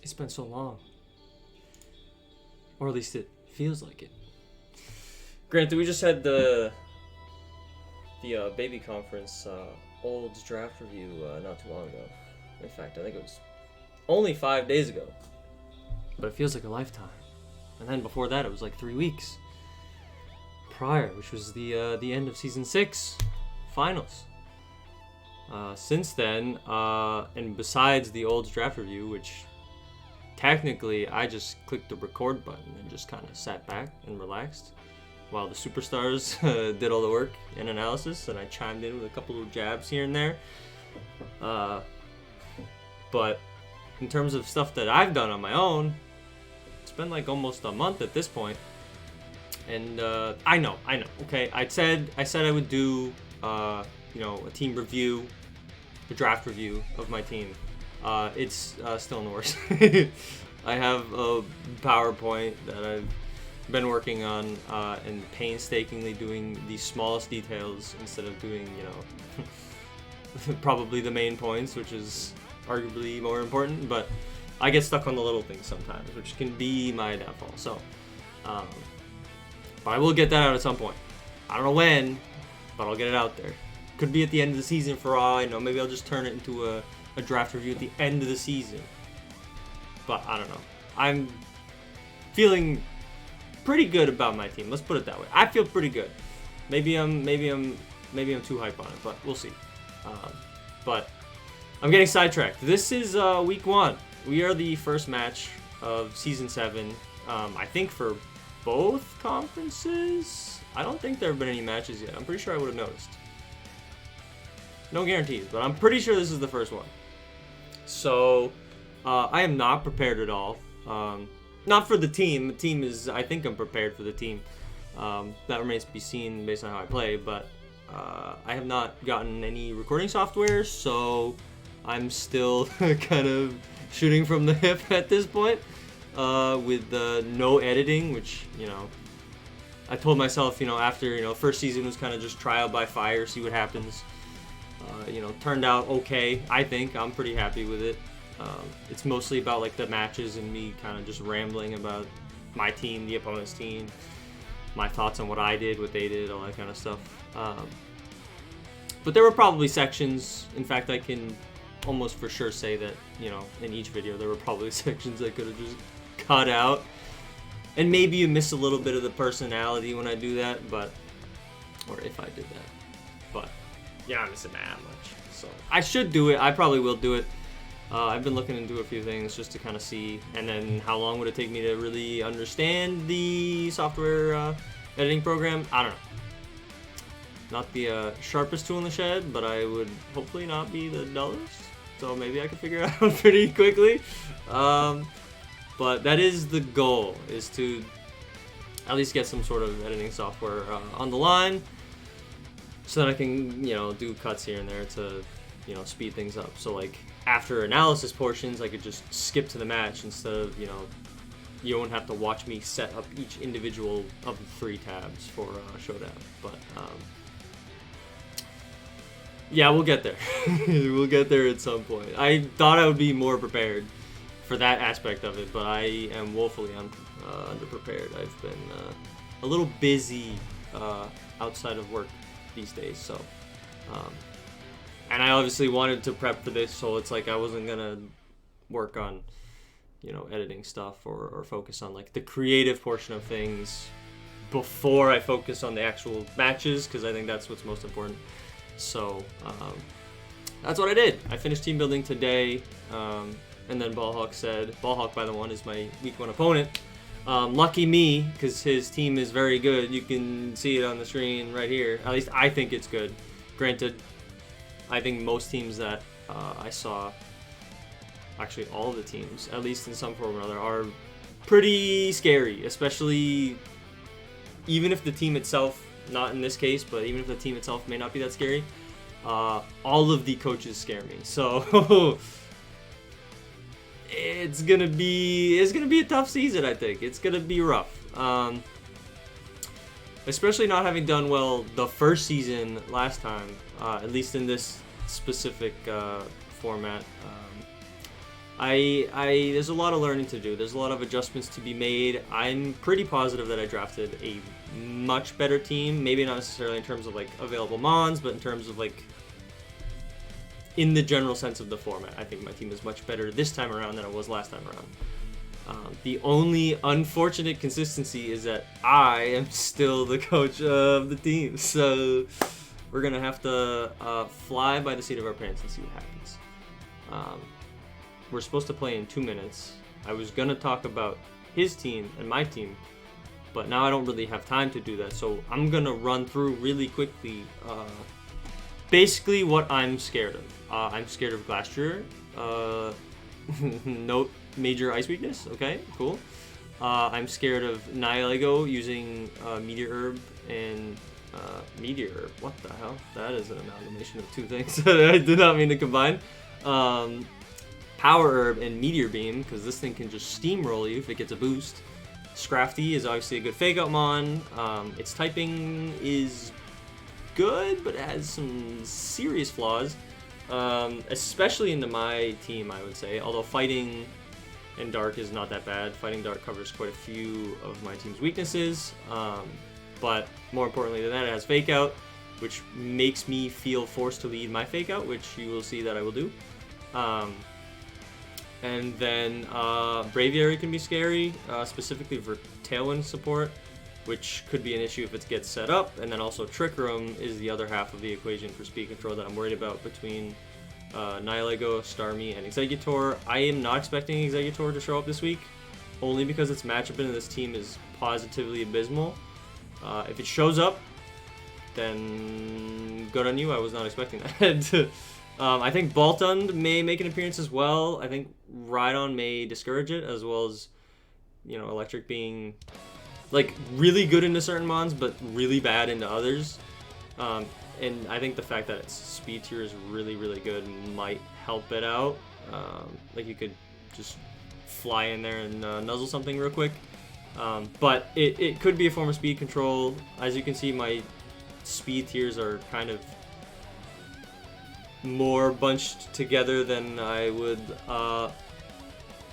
It's been so long. Or at least it feels like it. Granted, we just had the baby conference Olds draft review not too long ago. In fact, I think it was only 5 days ago. But it feels like a lifetime. And then before that, it was like 3 weeks prior, which was the end of season 6 finals. Since then, and besides the Olds draft review, which technically I just clicked the record button and just kind of sat back and relaxed while the superstars did all the work and analysis, and I chimed in with a couple of jabs here and there. But in terms of stuff that I've done on my own, it's been like almost a month at this point. And I know. Okay, I said I would do a team review, a draft review of my team. It's still in the works. I have a PowerPoint that I've been working on and painstakingly doing the smallest details instead of doing, probably the main points, which is arguably more important. But I get stuck on the little things sometimes, which can be my downfall. So, but I will get that out at some point. I don't know when, but I'll get it out there. Could be at the end of the season for all I know. Maybe I'll just turn it into a draft review at the end of the season. But I don't know. I'm feeling pretty good about my team. Let's put it that way. I feel pretty good. Maybe I'm too hype on it, but we'll see. But I'm getting sidetracked. This is week 1. We are the first match of season 7. I think for both conferences. I don't think there have been any matches yet. I'm pretty sure I would have noticed. No guarantees, but I'm pretty sure this is the first one. So, I am not prepared at all. Not for the team. The team is, I think I'm prepared for the team. That remains to be seen based on how I play, but I have not gotten any recording software, so I'm still kind of shooting from the hip at this point with no editing, which, I told myself, after, first season was kind of just trial by fire, see what happens. Turned out okay. I think I'm pretty happy with it. It's mostly about like the matches and me kind of just rambling about my team, the opponent's team, my thoughts on what I did, what they did, all that kind of stuff. But there were probably sections. In fact, I can almost for sure say that, in each video there were probably sections I could have just cut out. And maybe you miss a little bit of the personality when I do that, or if I did that. But yeah, I'm missing that much. So I should do it. I probably will do it. I've been looking into a few things just to kind of see, and then how long would it take me to really understand the software editing program? I don't know. Not the sharpest tool in the shed, but I would hopefully not be the dullest. So maybe I could figure it out pretty quickly. But that is the goal, is to at least get some sort of editing software on the line, so that I can, do cuts here and there to, speed things up. So like after analysis portions, I could just skip to the match instead of, you don't have to watch me set up each individual of the 3 tabs for Showdown. But yeah, we'll get there. We'll get there at some point. I thought I would be more prepared for that aspect of it, but I am woefully underprepared. I've been a little busy outside of work these days, so and I obviously wanted to prep for this, so it's like I wasn't gonna work on editing stuff or focus on like the creative portion of things before I focus on the actual matches, because I think that's what's most important. So that's what I did. I finished team building today, and then Ballhawk by the one is my week 1 opponent. Lucky me, because his team is very good. You can see it on the screen right here. At least I think it's good. Granted, I think most teams that I saw, actually all of the teams, at least in some form or other, are pretty scary. Especially, even if the team itself, not in this case, but even if the team itself may not be that scary, all of the coaches scare me. So it's gonna be a tough season. I think it's gonna be rough, especially not having done well the first season last time, at least in this specific format. there's a lot of learning to do. There's a lot of adjustments to be made. I'm pretty positive that I drafted a much better team. Maybe not necessarily in terms of like available mons, but in terms of like in the general sense of the format. I think my team is much better this time around than it was last time around. The only unfortunate consistency is that I am still the coach of the team. So we're going to have to fly by the seat of our pants and see what happens. We're supposed to play in 2 minutes. I was going to talk about his team and my team, but now I don't really have time to do that. So I'm going to run through really quickly basically what I'm scared of. I'm scared of Glastrier. Note major ice weakness. Okay, cool. I'm scared of Nihilego using Meteor Herb and Meteor Herb. What the hell? That is an amalgamation of two things that I did not mean to combine. Power Herb and Meteor Beam, because this thing can just steamroll you if it gets a boost. Scrafty is obviously a good fake out mon. Its typing is good, but it has some serious flaws. Especially into my team, I would say. Although Fighting and Dark is not that bad. Fighting Dark covers quite a few of my team's weaknesses. But more importantly than that, it has Fake Out, which makes me feel forced to lead my Fake Out, which you will see that I will do. And then Braviary can be scary, specifically for Tailwind support, which could be an issue if it gets set up. And then also Trick Room is the other half of the equation for speed control that I'm worried about between Nihilego, Starmie, and Exeggutor. I am not expecting Exeggutor to show up this week, only because its matchup in this team is positively abysmal. If it shows up, then good on you. I was not expecting that. I think Baltund may make an appearance as well. I think Rhydon may discourage it, as well as, you know, Electric being like really good into certain mons, but really bad into others. And I think the fact that its speed tier is really, really good might help it out. Like you could just fly in there and nuzzle something real quick. But it could be a form of speed control. As you can see, my speed tiers are kind of more bunched together than I would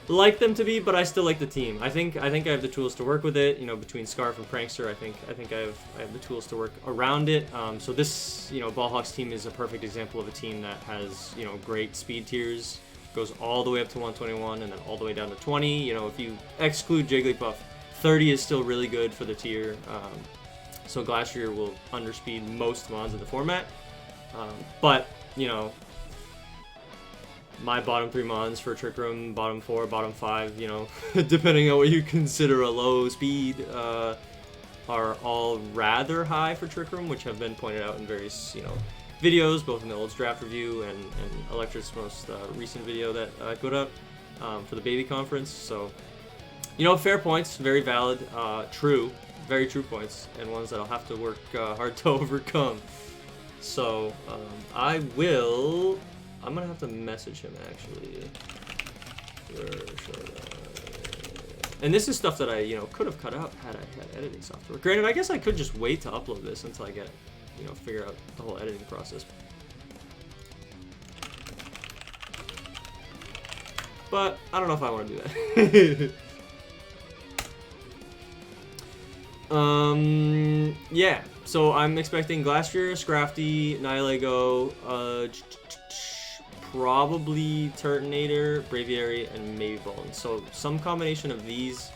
like them to be, but I still like the team. I think I have the tools to work with it. You know, between Scarf and Prankster, I think I have the tools to work around it. So this, you know, Ballhawks team is a perfect example of a team that has, you know, great speed tiers, goes all the way up to 121 and then all the way down to 20. You know, if you exclude Jigglypuff, 30 is still really good for the tier. So Glastrier will underspeed most mons in the format. But, you know, my bottom 3 mons for Trick Room, bottom 4, bottom 5, you know, depending on what you consider a low speed, are all rather high for Trick Room, which have been pointed out in various, you know, videos, both in the old draft review and Electric's most recent video that I put up for the baby conference. So, you know, fair points, very valid, true, very true points, and ones that I'll have to work hard to overcome. So, I'm gonna have to message him actually. And this is stuff that I, you know, could have cut out had I had editing software. Granted, I guess I could just wait to upload this until I get, you know, figure out the whole editing process. But I don't know if I want to do that. Yeah. So I'm expecting Glastrier, Scrafty, Nihilego, probably Turtonator, Braviary, and maybe Balloon. So some combination of these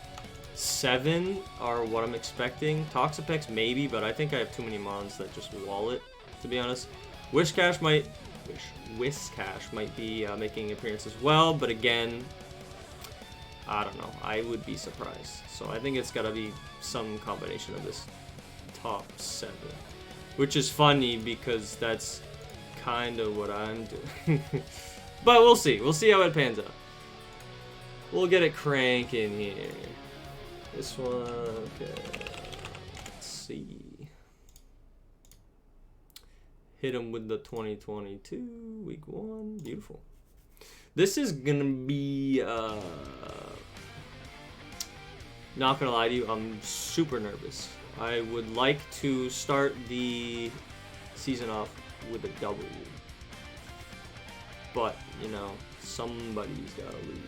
7 are what I'm expecting. Toxapex maybe, but I think I have too many mons that just wall it, to be honest. Whiscash might be making an appearance as well, but again, I don't know. I would be surprised. So I think it's gotta be some combination of this top 7, which is funny because that's kind of what I'm doing. But we'll see. We'll see how it pans out. We'll get it cranking here. This one, okay. Let's see. Hit him with the 2022 week 1. Beautiful. This is gonna be not gonna lie to you, I'm super nervous. I would like to start the season off with a W. But, you know, somebody's gotta lose.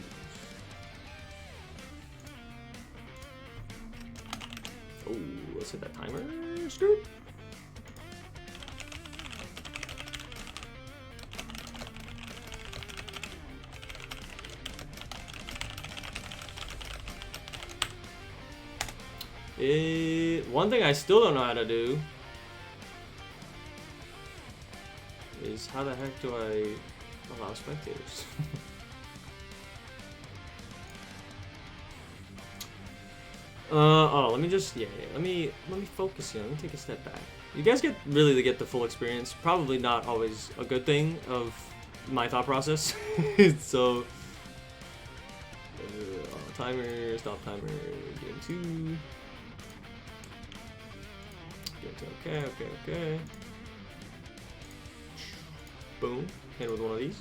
Oh, let's hit that timer. Screw. One thing I still don't know how to do is how the heck do I allow spectators? Oh, let me just, let me focus here. Let me take a step back. You guys get really get the full experience. Probably not always a good thing of my thought process. So, timer, stop timer, game 2. Game 2, okay. Boom, hit it with one of these.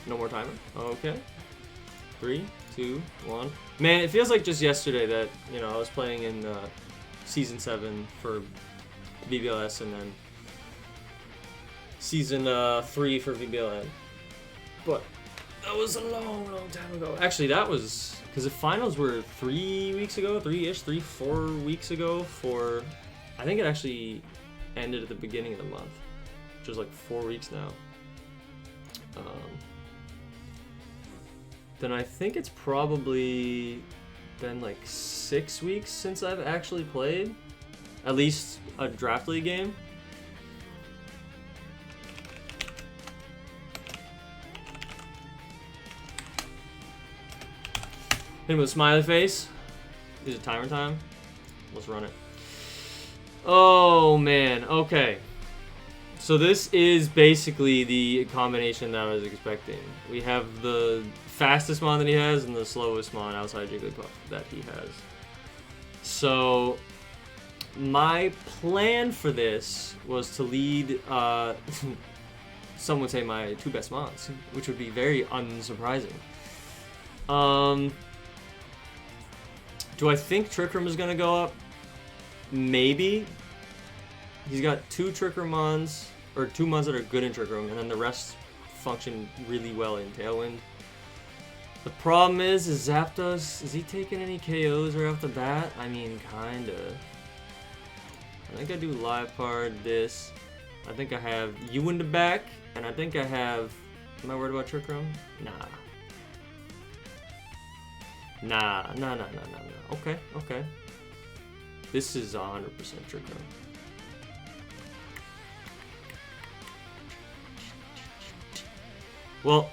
No more timer. Okay. 3, 2, 1. Man, it feels like just yesterday that, you know, I was playing in Season 7 for VBL-S and then Season 3 for VBL-N. But that was a long time ago. Actually, that was... Because the finals were 3 weeks ago, 4 weeks ago for... I think it actually ended at the beginning of the month. Which was like 4 weeks now. Then I think it's probably been like 6 weeks since I've actually played. At least a draft league game. Hit him with a smiley face. Is it timer time? Let's run it. Oh man, okay. So this is basically the combination that I was expecting. We have the fastest mon that he has and the slowest mon outside Jigglypuff that he has. So my plan for this was to lead, some would say my 2 best mons, which would be very unsurprising. Do I think Trick Room is going to go up? Maybe. He's got 2 Trick Room mons, or 2 mons that are good in Trick Room, and then the rest function really well in Tailwind. The problem is Zapdos, is he taking any KOs right off the bat? I mean, kinda. I think I do Live Card this. I think I have you in the back, and I think I have... Am I worried about Trick Room? Nah. Okay. This is 100% Trick Room. Well,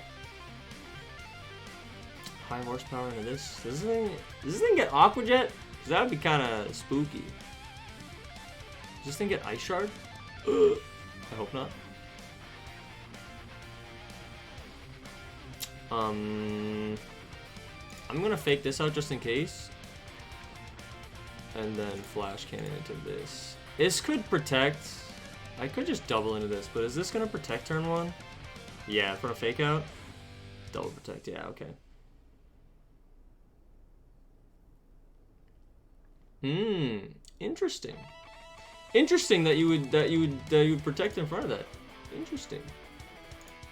high horsepower into this. Does this thing get Aqua Jet? Because that would be kind of spooky. Does this thing get Ice Shard? I hope not. I'm gonna fake this out just in case. And then Flash Cannon into this. This could protect. I could just double into this, but is this gonna protect turn 1? Yeah, for a fake out. Double protect, yeah, okay. Interesting. Interesting that you would protect in front of that. Interesting.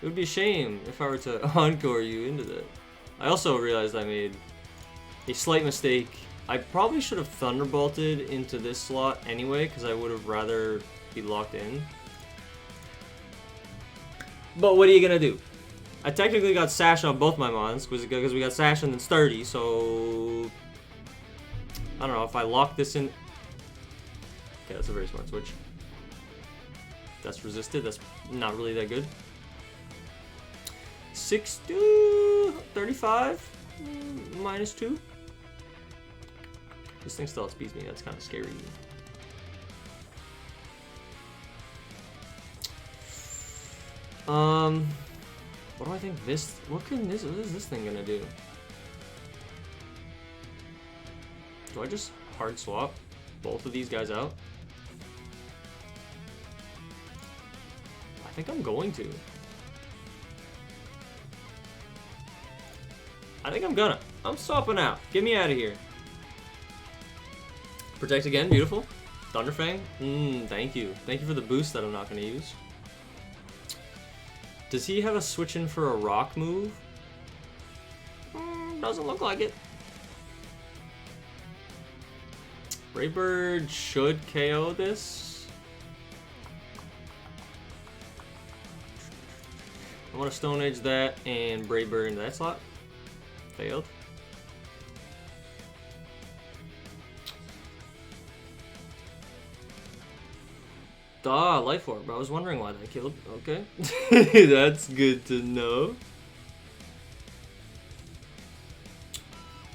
It would be a shame if I were to encore you into that. I also realized I made a slight mistake. I probably should have Thunderbolted into this slot anyway, because I would have rather be locked in. But what are you gonna do? I technically got Sash on both my mons, because we got Sash and then Sturdy, so... I don't know, if I lock this in... Okay, that's a very smart switch. That's resisted, that's not really that good. 6 to 35 minus 2. This thing still outspeeds me, that's kind of scary. What do I think this, what is this thing gonna do? Do I just hard swap both of these guys out? I think I'm going to. I think I'm gonna. I'm swapping out. Get me out of here. Protect again. Beautiful. Thunderfang. Thank you. Thank you for the boost that I'm not gonna use. Does he have a switch in for a rock move? Doesn't look like it. Brave Bird should KO this. I want to Stone Edge that and Brave Bird into that slot. Failed. Life Orb. I was wondering why that killed. Okay. That's good to know.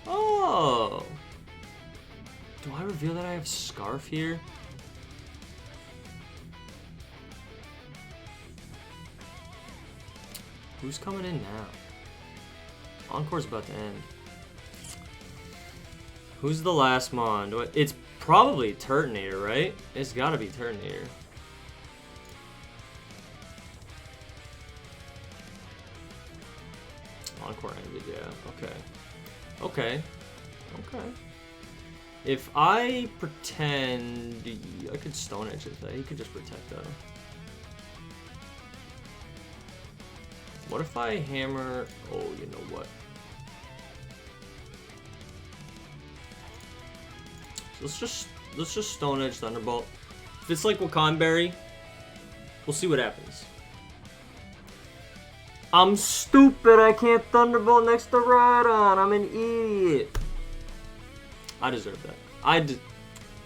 Oh. Do I reveal that I have Scarf here? Who's coming in now? Encore's about to end. Who's the last Mon? It's probably Turtonator, right? It's gotta be Turtonator. Encore ended, yeah. Okay. Okay. Okay. If I pretend... I could Stone Edge that. He could just protect that. What if I hammer... Oh, you know what? So let's just Stone Edge Thunderbolt. If it's like Wakanberry, we'll see what happens. I'm stupid. I can't Thunderbolt next to Rhydon. I'm an idiot. I deserve that.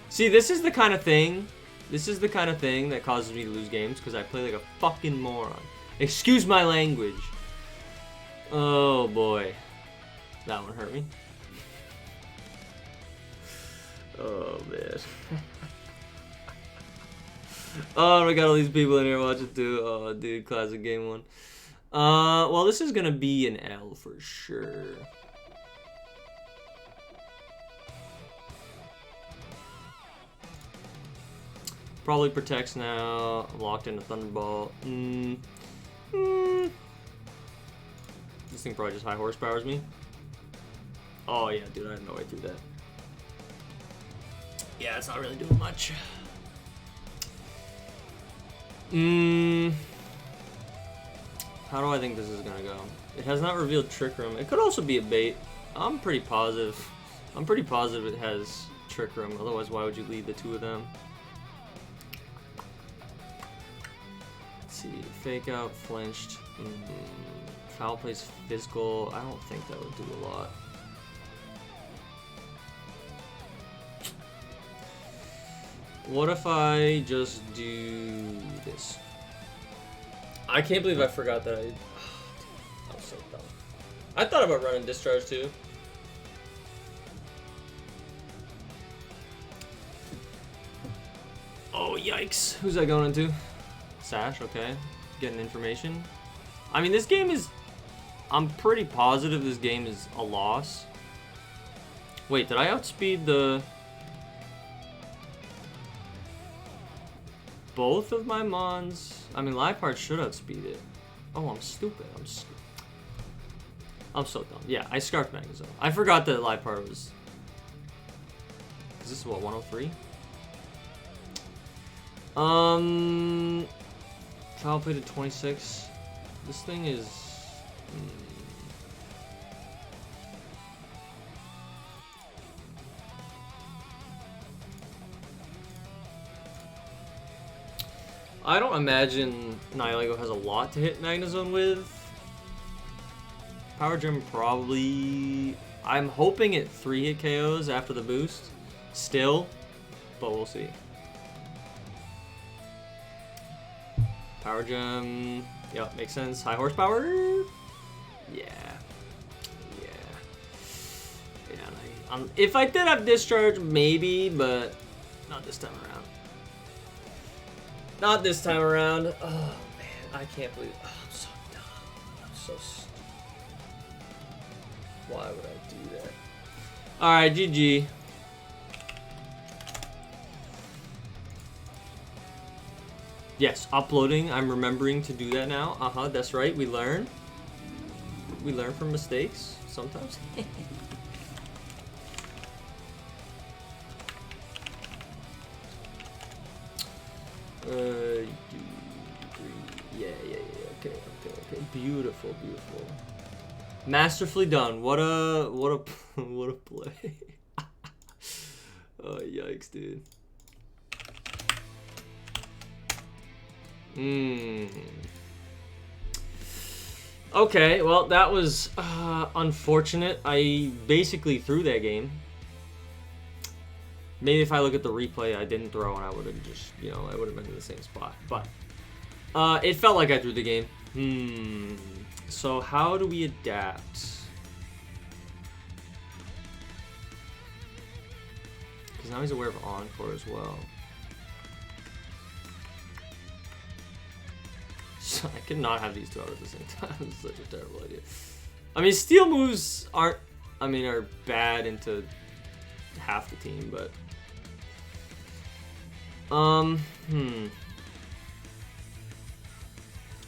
See, this is the kind of thing. This is the kind of thing that causes me to lose games because I play like a fucking moron. Excuse my language. Oh boy, that one hurt me. Oh man. Oh, we got all these people in here watching too. Oh dude, classic game one. Well, this is gonna be an L for sure. Probably protects now. I'm locked into Thunderbolt. This thing probably just high horsepowers me. Oh yeah, dude, I have no way through that. Yeah, it's not really doing much. How do I think this is gonna go? It has not revealed Trick Room. It could also be a bait. I'm pretty positive. I'm pretty positive it has Trick Room. Otherwise, why would you lead the two of them? Let's see. Fake out, flinched. Foul plays physical. I don't think that would do a lot. What if I just do this? I can't believe I forgot that I'm so dumb. I thought about running Discharge too. Oh, yikes. Who's that going into? Sash, okay. Getting information. I mean, this game is... I'm pretty positive this game is a loss. Wait, did I outspeed the... both of my Mons? I mean, Liepard should outspeed it. Oh, I'm stupid. I'm so dumb. Yeah, I Scarfed Magnezone. I forgot that Liepard was... Is this what, 103? Foul play to 26. This thing is... I don't imagine Nihilego has a lot to hit Magnezone with. Power Gem probably... I'm hoping it 3-hit KOs after the boost. Still. But we'll see. Power Gem... Yep, makes sense. High horsepower? Yeah. If I did have Discharge, maybe, but not this time around. Not this time around. Oh, man. I can't believe... Oh, I'm so dumb. I'm so stupid. Why would I do that? Alright, GG. Yes, uploading. I'm remembering to do that now. That's right. We learn. We learn from mistakes sometimes. Yeah. Okay. Beautiful. Masterfully done. What a play. Oh, yikes, dude. Okay, well, that was unfortunate. I basically threw that game. Maybe if I look at the replay, I didn't throw, and I would have just, I would have been in the same spot. But it felt like I threw the game. So how do we adapt? Because now he's aware of Encore as well. So I could not have these two out at the same time. It's such a terrible idea. I mean, steal moves are bad into half the team, but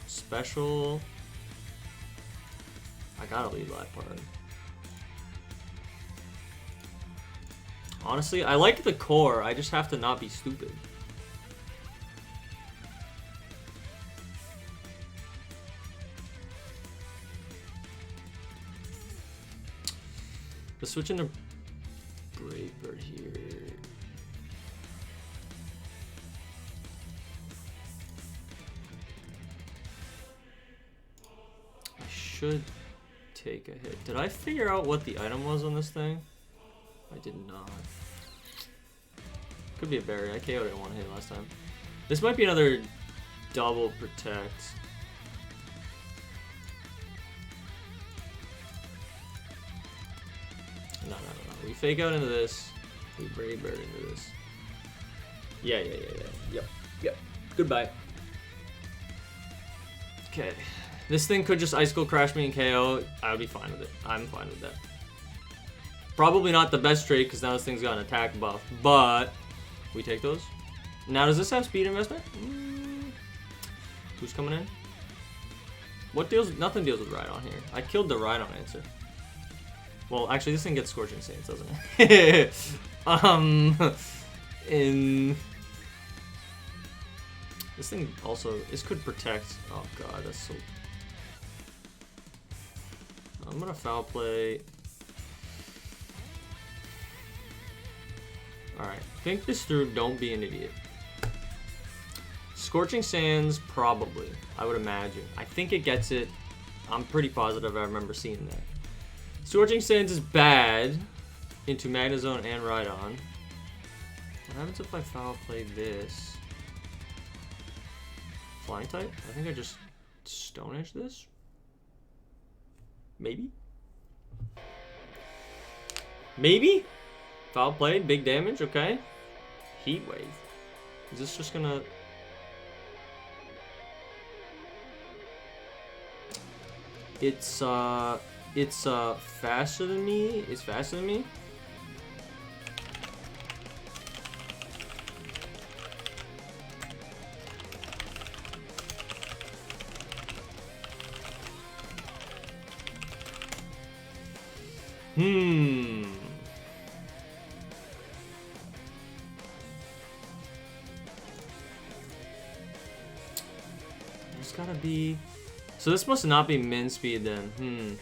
special. I gotta leave that part. Honestly, I like the core. I just have to not be stupid. Let's switch into Brave Bird here. I should take a hit. Did I figure out what the item was on this thing? I did not. Could be a berry. I KO'd it in one hit last time. This might be another double protect. No. We fake out into this. We Brave Bird into this. Yeah. Yep. Goodbye. Okay. This thing could just Ice Cold Crash me and KO. I would be fine with it. I'm fine with that. Probably not the best trade because now this thing's got an attack buff, but we take those. Now, does this have speed investment? Who's coming in? What deals? Nothing deals with Rhydon here. I killed the Rhydon answer. Well, actually, this thing gets Scorching Sands, doesn't it? This thing also, this could protect. Oh god, that's so. I'm gonna foul play. Alright, think this through, don't be an idiot. Scorching Sands, probably, I would imagine. I think it gets it. I'm pretty positive I remember seeing that. Scorching Sands is bad into Magnezone and Rhydon. What happens if I foul play this? Flying type? I think I just Stone Edge this? Maybe? Maybe? Foul play, big damage, okay. Heat Wave. Is this just gonna... It's faster than me. It's faster than me. There's gotta be... So this must not be min speed then.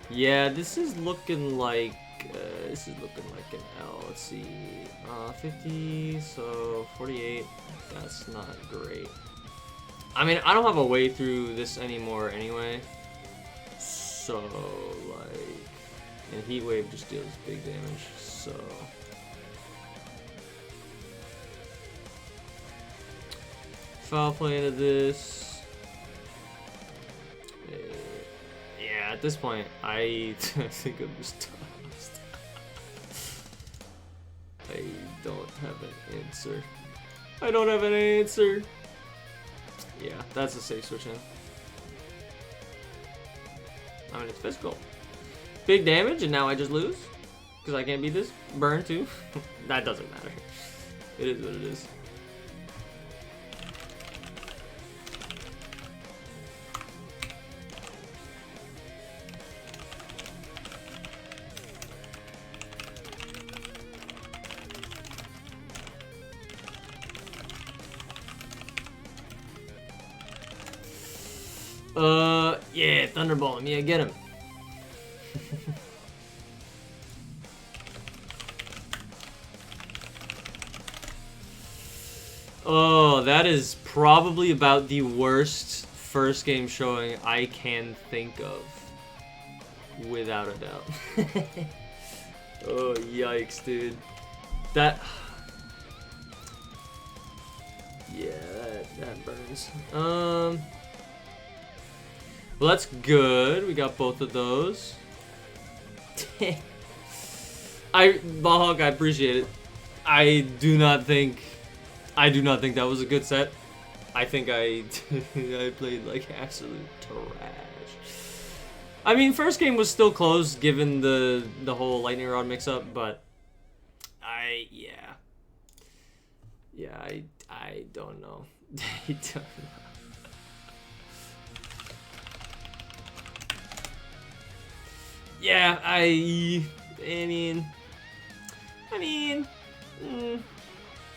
Yeah, this is looking like an L. Let's see. 50, so 48. That's not great. I mean, I don't have a way through this anymore anyway. So, like, and Heat Wave just deals big damage, so. Foul play into this. Yeah, at this point, I think I'm just tossed. I don't have an answer. I don't have an answer. Yeah, that's a safe switch in. I mean, it's physical. Big damage, and now I just lose? Because I can't beat this? Burn, too? That doesn't matter. It is what it is. Yeah, Thunderball him. Yeah, get him. Oh, that is probably about the worst first game showing I can think of. Without a doubt. Oh, yikes, dude. That... Yeah, that burns. Well, that's good. We got both of those. Ballhawk, I appreciate it. I do not think that was a good set. I think I played like absolute trash. I mean, first game was still close given the whole lightning rod mix-up, but I don't know. I don't know. Yeah, I mean,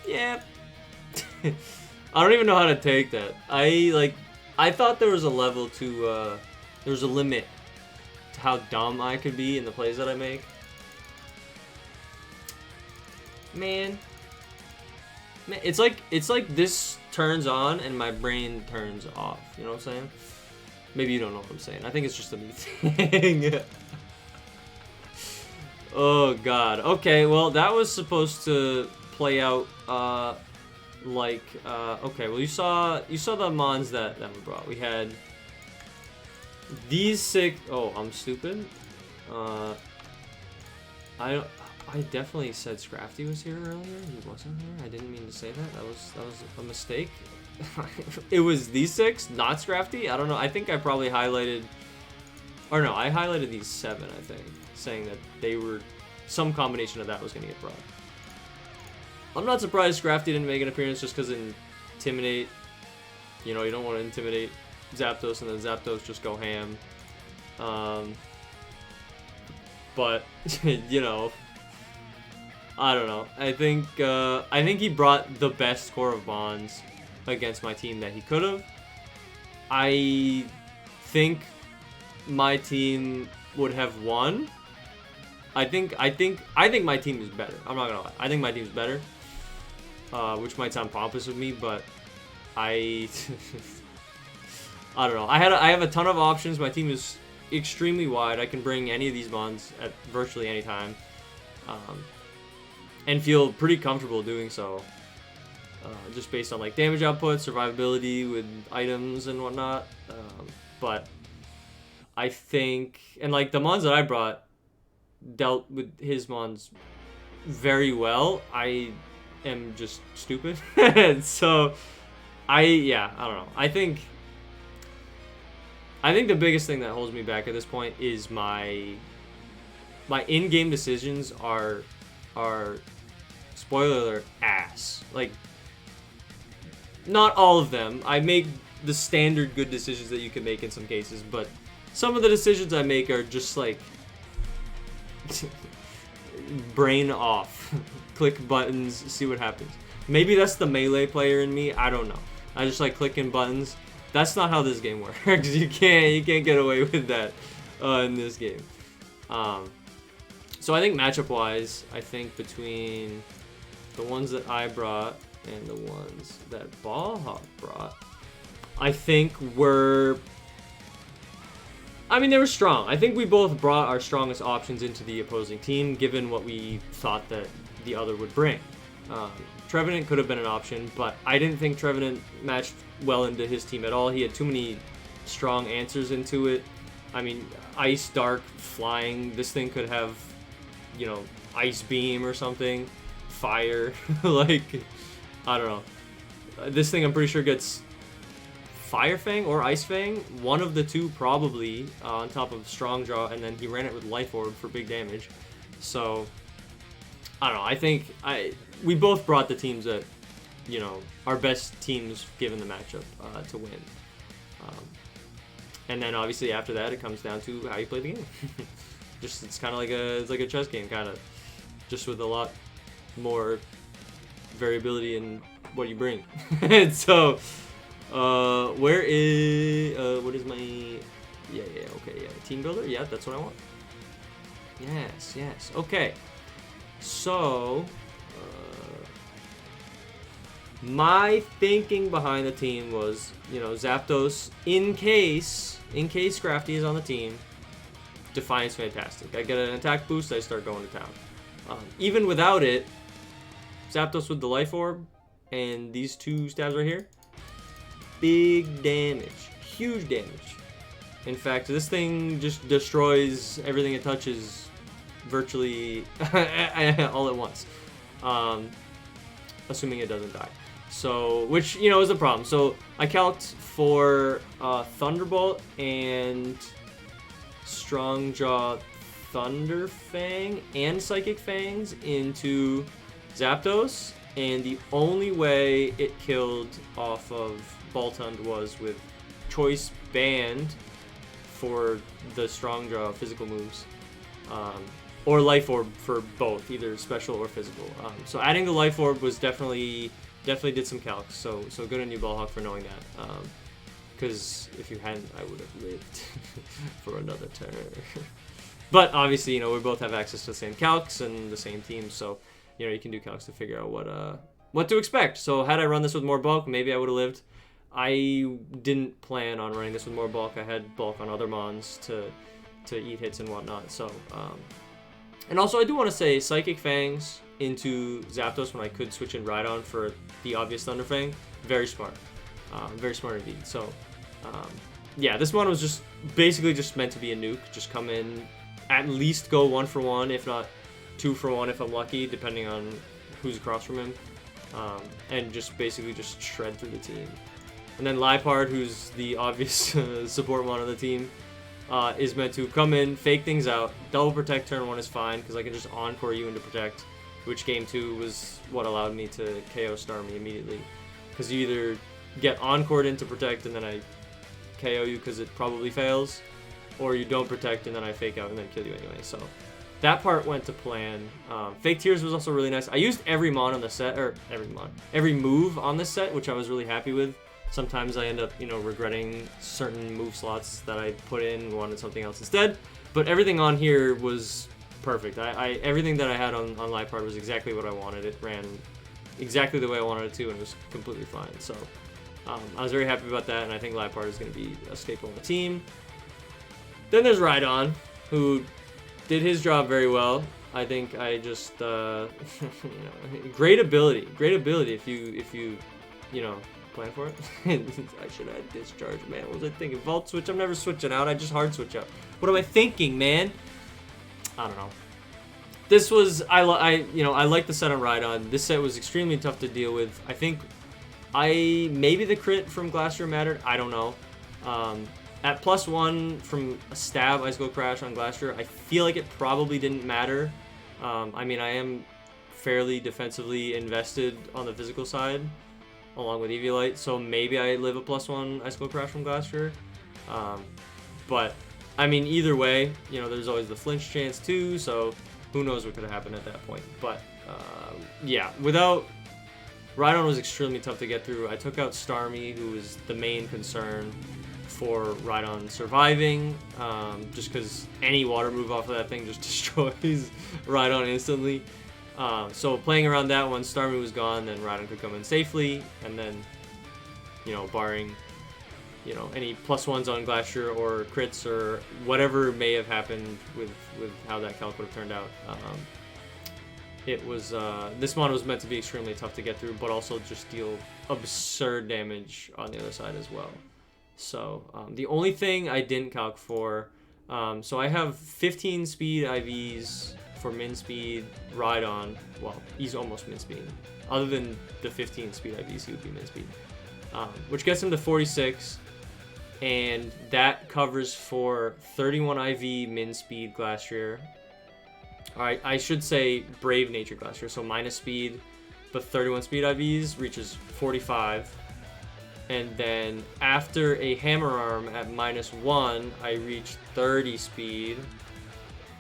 yeah. I don't even know how to take that. I thought there was a level to, there was a limit to how dumb I could be in the plays that I make. Man, it's like this turns on and my brain turns off. You know what I'm saying? Maybe you don't know what I'm saying. I think it's just a me thing. Oh god. Okay, well that was supposed to play out okay, well you saw the mons that we brought. We had these 6. Oh, I'm stupid. I definitely said Scrafty was here earlier. He wasn't here. I didn't mean to say that. That was a mistake. It was these 6, not Scrafty. I don't know. I think I probably highlighted, or no, I highlighted these 7. I think, saying that they were some combination of that was gonna get brought. I'm not surprised Scrafty didn't make an appearance just because Intimidate. You know, you don't want to intimidate Zapdos and then Zapdos just go ham. But you know, I don't know. I think he brought the best score of bonds against my team that he could have. I think my team would have won. I think my team is better. I'm not gonna lie. I think my team's better. Which might sound pompous of me, but I don't know. I have a ton of options. My team is extremely wide. I can bring any of these mons at virtually any time, and feel pretty comfortable doing so. Just based on like damage output, survivability with items and whatnot. But I think, and like the mons that I brought dealt with his mons very well. I am just stupid. So I don't know. I think the biggest thing that holds me back at this point is my in-game decisions are spoiler alert ass. Like, not all of them. I make the standard good decisions that you can make in some cases, but some of the decisions I make are just like brain off. Click buttons, see what happens. Maybe that's the melee player in me. I don't know. I just like clicking buttons. That's not how this game works. You can't get away with that in this game. So I think matchup wise, I think between the ones that I brought and the ones that Ballhawk brought, I think they were strong. I think we both brought our strongest options into the opposing team, given what we thought that the other would bring. Trevenant could have been an option, but I didn't think Trevenant matched well into his team at all. He had too many strong answers into it. I mean, Ice, Dark, Flying. This thing could have, you know, Ice Beam or something. Fire. Like, I don't know. This thing I'm pretty sure gets Fire Fang or Ice Fang. One of the two probably on top of Strong Jaw, and then he ran it with Life Orb for big damage. So, I don't know. I think we both brought the teams that, you know, our best teams given the matchup to win. And then obviously after that, it comes down to how you play the game. It's kind of like a chess game, kind of, just with a lot more variability in what you bring. And so, what is is my... Yeah, okay, yeah. Team builder? Yeah, that's what I want. Yes. Okay. So... my thinking behind the team was, you know, Zapdos, in case Scrafty is on the team, Defiance fantastic. I get an attack boost, I start going to town. Even without it, Zapdos with the Life Orb and these 2 stabs right here, big damage, huge damage. In fact, this thing just destroys everything it touches virtually all at once, assuming it doesn't die. So, which, you know, is a problem. So I calced for Thunderbolt and Strongjaw Thunder Fang and Psychic Fangs into Zapdos, and the only way it killed off of Boltund was with Choice Band for the Strongjaw physical moves, or Life Orb for both, either special or physical. So adding the Life Orb was definitely did some calcs. So good on you, Ballhawk, for knowing that. Because if you hadn't, I would have lived for another turn. But obviously, you know, we both have access to the same calcs and the same team, so you know, you can do calcs to figure out what to expect. So had I run this with more bulk, maybe I would have lived. I didn't plan on running this with more bulk. I had bulk on other mons to eat hits and whatnot. So and also I do want to say Psychic Fangs into Zapdos when I could switch in Rhydon for the obvious Thunder Fang, very smart indeed. So yeah, this one was just basically just meant to be a nuke. Just come in, at least go 1 for 1, if not 2 for 1 if I'm lucky, depending on who's across from him, and just basically just shred through the team. And then Liepard, who's the obvious support one of the team, is meant to come in, fake things out. Double Protect turn 1 is fine, because I can just Encore you into Protect, which game 2 was what allowed me to KO Starmie immediately. Because you either get Encored into Protect and then I KO you because it probably fails, or you don't Protect and then I fake out and then kill you anyway. So that part went to plan. Fake Tears was also really nice. I used every mon on the set, or every move on this set, which I was really happy with. Sometimes I end up, you know, regretting certain move slots that I put in, wanted something else instead. But everything on here was perfect. Everything that I had on Liepard was exactly what I wanted. It ran exactly the way I wanted it to, and it was completely fine. So I was very happy about that, and I think Liepard is going to be a staple on the team. Then there's Rhydon, who did his job very well. I think I just, you know, great ability if you know, plan for it. I should have Discharge, man. What was I thinking? Vault Switch? I'm never switching out. I just hard switch out. What am I thinking, man? I don't know. This was, I like the set on Rhydon. This set was extremely tough to deal with. I think maybe the crit from Glastrier mattered. I don't know. At +1 from a stab Ice Cold Crash on Glastrier, I feel like it probably didn't matter. I mean, I am fairly defensively invested on the physical side, along with Eviolite, so maybe I live a +1 Ice Cold Crash from Glastrier. But, I mean, either way, you know, there's always the flinch chance too, so who knows what could have happened at that point. But, yeah, without... Rhydon was extremely tough to get through. I took out Starmie, who was the main concern for Rhydon surviving, just because any water move off of that thing just destroys Rhydon instantly. So playing around that one, Starmie was gone, then Rhydon could come in safely, and then, you know, barring, you know, any +1s on Glacier or crits or whatever may have happened with how that calc would have turned out. It was, this mon was meant to be extremely tough to get through, but also just deal absurd damage on the other side as well. So, the only thing I didn't calc for, so I have 15 speed IVs for min speed Rhydon. Well, he's almost min speed. Other than the 15 speed IVs, he would be min speed. Which gets him to 46, and that covers for 31 IV min speed Glastrier. Alright, I should say Brave Nature Glastrier, so minus speed, but 31 speed IVs reaches 45. And then after a Hammer Arm at -1, I reach 30 speed.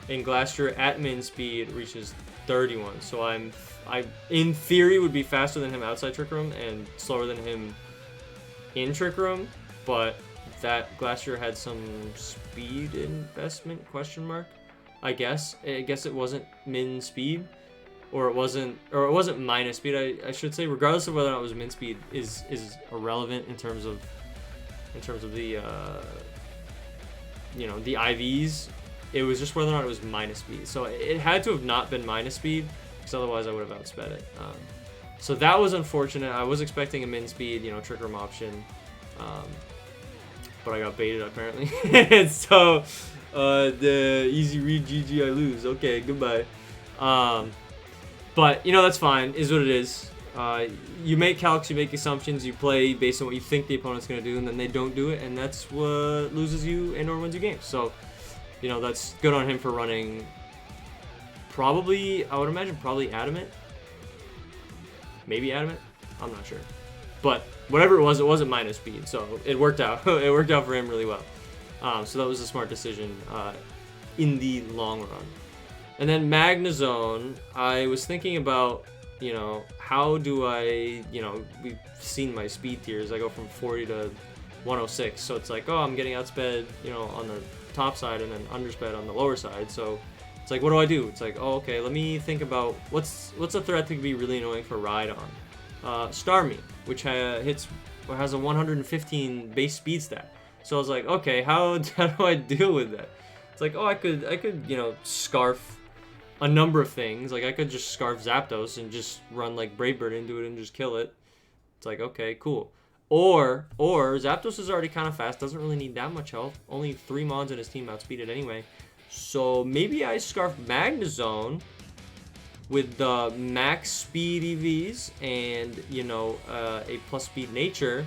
And Glastrier at min speed reaches 31. So I in theory would be faster than him outside Trick Room and slower than him in Trick Room, but that Glacier had some speed investment, question mark. I guess it wasn't min speed, or it wasn't minus speed, I should say. Regardless of whether or not it was min speed is irrelevant in terms of the you know, the IVs. It was just whether or not it was minus speed. So it had to have not been minus speed, because otherwise I would have outsped it. So that was unfortunate. I was expecting a min speed, you know, trick room option, but I got baited apparently. And so the easy read GG, I lose. Okay, goodbye. But you know, that's fine. Is what it is. You make calcs, you make assumptions, you play based on what you think the opponent's going to do, and then they don't do it, and that's what loses you and or wins you games. So, you know, that's good on him for running probably, I would imagine, probably Adamant. Maybe Adamant? I'm not sure. But whatever it wasn't minus speed, so it worked out. It worked out for him really well. So that was a smart decision in the long run. And then Magnezone, I was thinking about, you know, how do I, you know, we've seen my speed tiers. I go from 40 to 106. So it's like, oh, I'm getting outsped, you know, on the top side and then undersped on the lower side. So it's like, what do I do? It's like, oh, okay, let me think about what's a threat that could be really annoying for Ride on. Starmie, which has a 115 base speed stat. So I was like, okay, how do I deal with that? It's like, oh, I could, you know, scarf a number of things. Like, I could just scarf Zapdos and just run like Brave Bird into it and just kill it. It's like, okay, cool. Or Zapdos is already kind of fast, doesn't really need that much health. Only 3 Mons in his team outspeed it anyway. So maybe I scarf Magnezone with the max speed EVs and, you know, a plus speed nature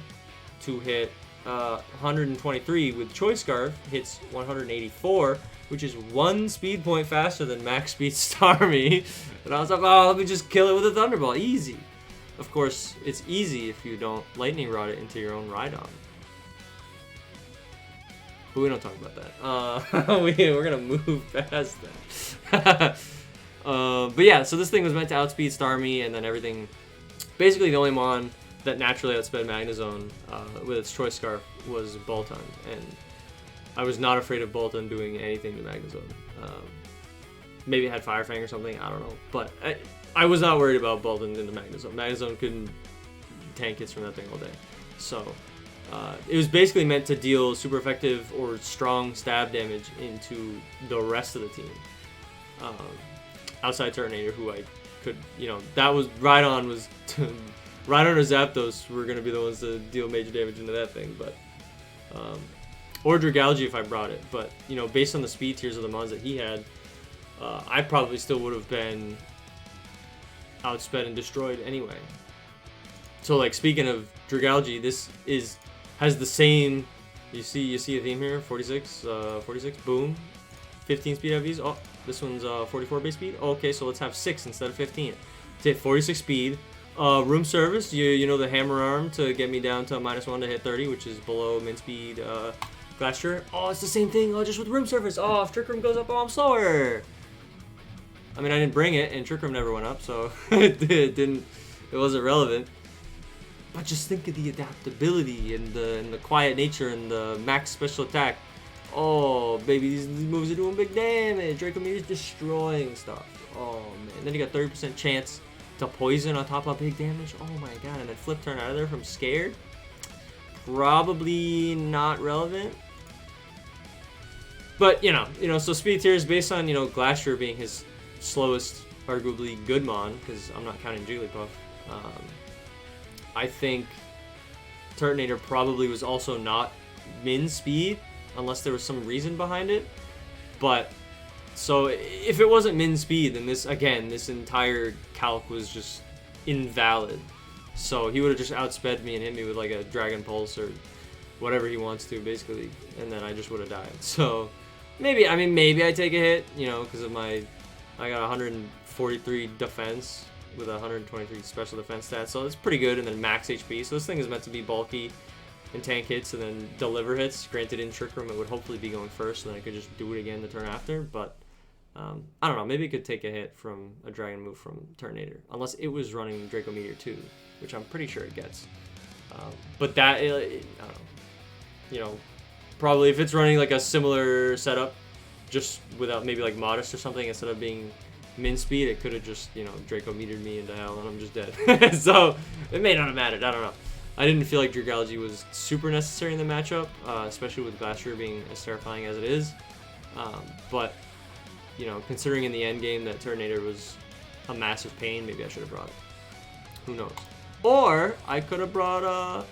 to hit 123 with Choice Scarf hits 184, which is 1 speed point faster than max speed Starmie. And I was like, oh, let me just kill it with a Thunderbolt. Easy. Of course, it's easy if you don't Lightning Rod it into your own Rhydon. But we don't talk about that. We're going to move past that. But yeah, so this thing was meant to outspeed Starmie, and then everything. Basically, the only Mon that naturally outsped Magnezone with its Choice Scarf was Boltund, and I was not afraid of Boltund doing anything to Magnezone. Maybe it had Fire Fang or something, I don't know. But I was not worried about Boltund into Magnezone. Magnezone couldn't tank hits from that thing all day. So it was basically meant to deal super effective or strong stab damage into the rest of the team. Outside Turtonator, who I could, you know, that was Rhydon was Rhydon or Zapdos were going to be the ones to deal major damage into that thing, but or Dragalge if I brought it, but you know, based on the speed tiers of the Mons that he had, I probably still would have been outsped and destroyed anyway. So like, speaking of Dragalge, this has the same, you see a theme here, 46, boom, 15 speed IVs. Oh, this one's 44 base speed. Oh, okay, so let's have 6 instead of 15. To hit 46 speed. Room service, you know, the hammer arm to get me down to -1 to hit 30, which is below min speed Glacier. Oh, it's the same thing, just with room service. Oh, if Trick Room goes up, oh, I'm slower. I mean, I didn't bring it, and Trick Room never went up, so it wasn't relevant. But just think of the adaptability and the quiet nature and the max special attack. Oh, baby, these moves are doing big damage. Draco Meteor's destroying stuff. Oh, man. Then you got 30% chance to poison on top of big damage. Oh, my God. And then flip turn out of there from scared. Probably not relevant. But, you know, so speed tier is based on, you know, Glacier being his slowest, arguably good Mon, because I'm not counting Jigglypuff. I think Turtonator probably was also not min speed, unless there was some reason behind it. But, so if it wasn't min speed, then this entire calc was just invalid. So he would have just outsped me and hit me with like a Dragon Pulse or whatever he wants to, basically, and then I just would have died. So maybe I take a hit, you know, because of I got 143 defense with 123 special defense stats, so it's pretty good, and then max HP. So this thing is meant to be bulky and tank hits and then deliver hits. Granted, in Trick Room it would hopefully be going first, so then I could just do it again the turn after, but I don't know, maybe it could take a hit from a Dragon move from Turtonator, unless it was running Draco Meteor 2, which I'm pretty sure it gets. But that, I don't know, you know, probably if it's running like a similar setup, just without maybe like modest or something, instead of being min speed, it could have just, you know, Draco metered me into hell and I'm just dead. So it may not have mattered. I don't know. I didn't feel like Dragalgy was super necessary in the matchup, especially with Glastrier being as terrifying as it is. But, you know, considering in the end game that Turtonator was a massive pain, maybe I should have brought it. Who knows? Or I could have brought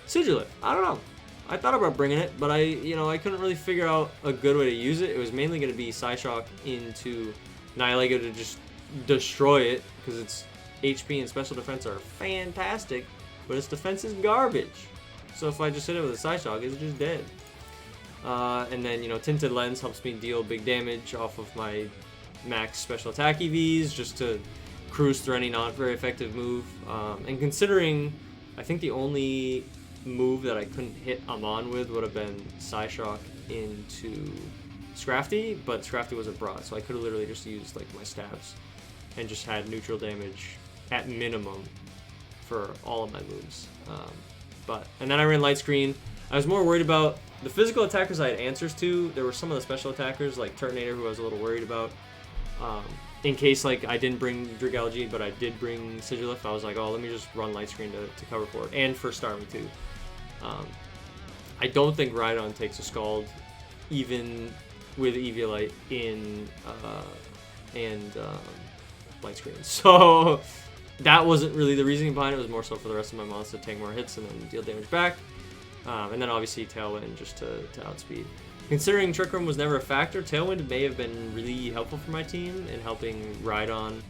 Sigilif. I don't know. I thought about bringing it, but I couldn't really figure out a good way to use it. It was mainly going to be Psyshock into Nihilego to just destroy it, because its HP and special defense are fantastic, but its defense is garbage. So if I just hit it with a Psyshock, it's just dead. And then, you know, Tinted Lens helps me deal big damage off of my max special attack EVs, just to cruise through any not very effective move. And considering, I think the only move that I couldn't hit Amon with would have been Psyshock into Scrafty, but Scrafty was a brat, so I could have literally just used like my stabs and just had neutral damage at minimum for all of my moves. And then I ran Light Screen. I was more worried about the physical attackers I had answers to. There were some of the special attackers like Turtonator who I was a little worried about. In case like I didn't bring Dragalgy, but I did bring Sigilif, I was like, oh, let me just run Light Screen to cover for it, and for Starmie too. I don't think Rhydon takes a Scald, even with Eviolite in Light Screen. So that wasn't really the reasoning behind it. It was more so for the rest of my mons to take more hits and then deal damage back. And then obviously Tailwind just to outspeed. Considering Trick Room was never a factor, Tailwind may have been really helpful for my team in helping Rhydon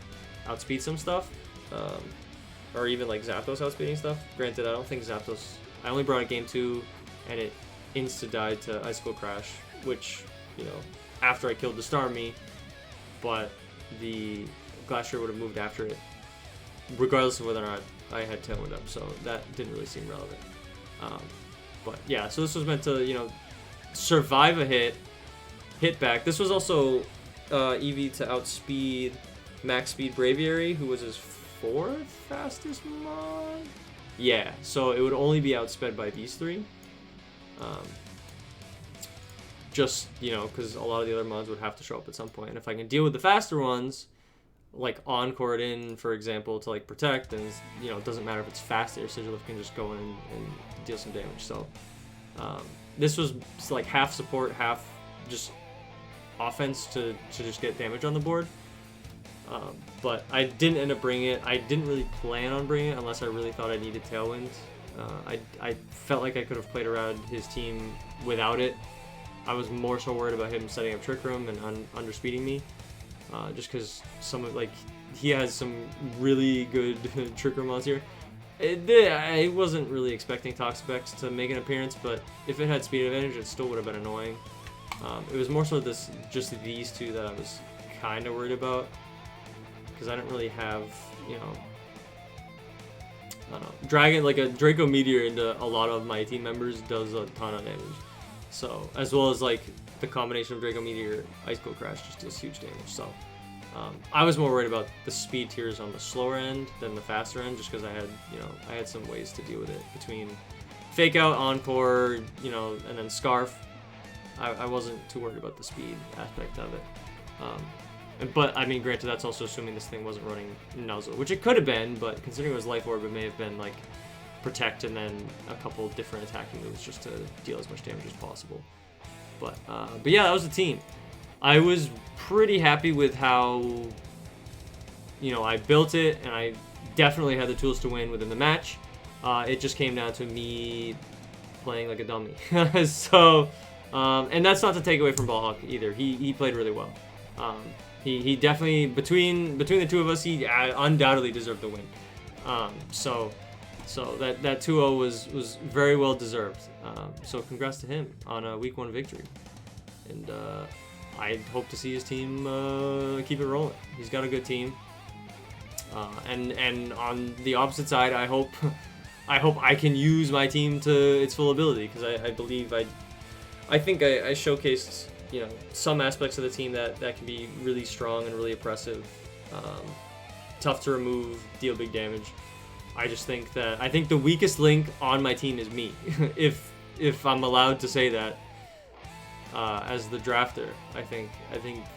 outspeed some stuff. Or even like Zapdos outspeeding stuff. Granted, I don't think Zapdos... I only brought it game 2, and it insta-died to Icicle Crash, which, you know, after I killed the Starmie, but the Glastrier would have moved after it, regardless of whether or not I had Tailwind up, so that didn't really seem relevant. But yeah, so this was meant to, you know, survive a hit back. This was also EV to outspeed Max Speed Braviary, who was his 4th fastest mon? Yeah, so it would only be outsped by these 3. Just, you know, because a lot of the other mons would have to show up at some point. And if I can deal with the faster ones, like Encore it in, for example, to like protect, then, you know, it doesn't matter if it's faster. Sigilif can just go in and deal some damage. So this was like half support, half just offense to just get damage on the board. But I didn't end up bringing it. I didn't really plan on bringing it unless I really thought I needed Tailwind. I felt like I could have played around his team without it. I was more so worried about him setting up Trick Room and underspeeding me, just because he has some really good Trick Room mods here. I wasn't really expecting Toxapex to make an appearance, but if it had speed advantage, it still would have been annoying. It was more so just these two that I was kind of worried about, because I didn't really have, you know, I don't know, Dragon, like a Draco Meteor into a lot of my team members does a ton of damage. So, as well as like the combination of Draco Meteor, Icicle Crash just does huge damage. So, I was more worried about the speed tiers on the slower end than the faster end, just because I had some ways to deal with it between Fake Out, Encore, you know, and then Scarf. I wasn't too worried about the speed aspect of it. But, I mean, granted, that's also assuming this thing wasn't running Nuzzle, which it could have been, but considering it was Life Orb, it may have been, like, Protect and then a couple different attacking moves just to deal as much damage as possible. But yeah, that was the team. I was pretty happy with how, you know, I built it, and I definitely had the tools to win within the match. It just came down to me playing like a dummy. So, and that's not to take away from Ballhawk either. He played really well. He definitely, between the two of us, he undoubtedly deserved the win. So that 2-0 was very well deserved. So congrats to him on a week 1 victory. And I hope to see his team keep it rolling. He's got a good team. And on the opposite side, I hope I can use my team to its full ability, because I believe I think I showcased, you know, some aspects of the team that can be really strong and really oppressive, tough to remove, deal big damage. I think the weakest link on my team is me, if I'm allowed to say that, as the drafter. I think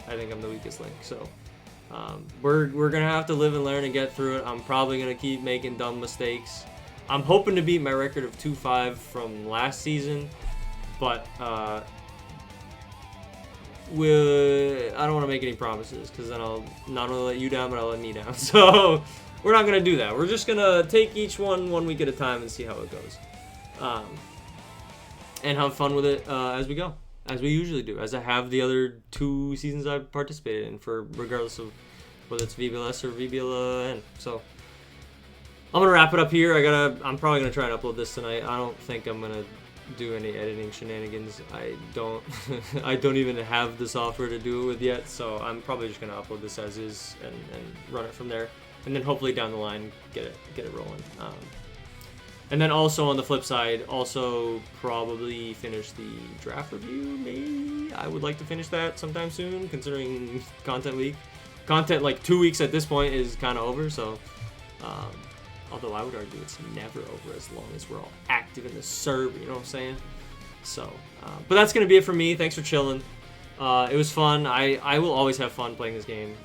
I'm the weakest link. So we're gonna have to live and learn and get through it. I'm probably gonna keep making dumb mistakes. I'm hoping to beat my record of 2-5 from last season, but I don't want to make any promises because then I'll not only let you down, but I'll let me down. So we're not gonna do that. We're just gonna take each one week at a time and see how it goes, and have fun with it as we go, as we usually do, as I have the other 2 seasons I've participated in, for regardless of whether it's VBL-S or VBL-N. So I'm gonna wrap it up here. I'm probably gonna try and upload this tonight. I don't think I'm gonna do any editing shenanigans. I don't even have the software to do it with yet, so I'm probably just gonna upload this as is and run it from there, and then hopefully down the line get it rolling. And then also on the flip side, also probably finish the draft review. Maybe I would like to finish that sometime soon, considering content week. Content like 2 weeks at this point is kind of over, so although I would argue it's never over as long as we're all active in the server, you know what I'm saying? So, but that's going to be it for me. Thanks for chilling. It was fun. I will always have fun playing this game,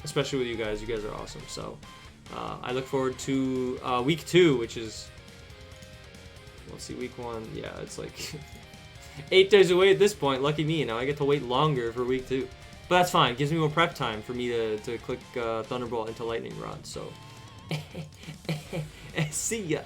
especially with you guys. You guys are awesome. So, I look forward to week 2, which is, let's see, week 1. Yeah, it's like 8 days away at this point. Lucky me. Now I get to wait longer for week 2. But that's fine. It gives me more prep time for me to click Thunderbolt into Lightning Rod. So, see ya.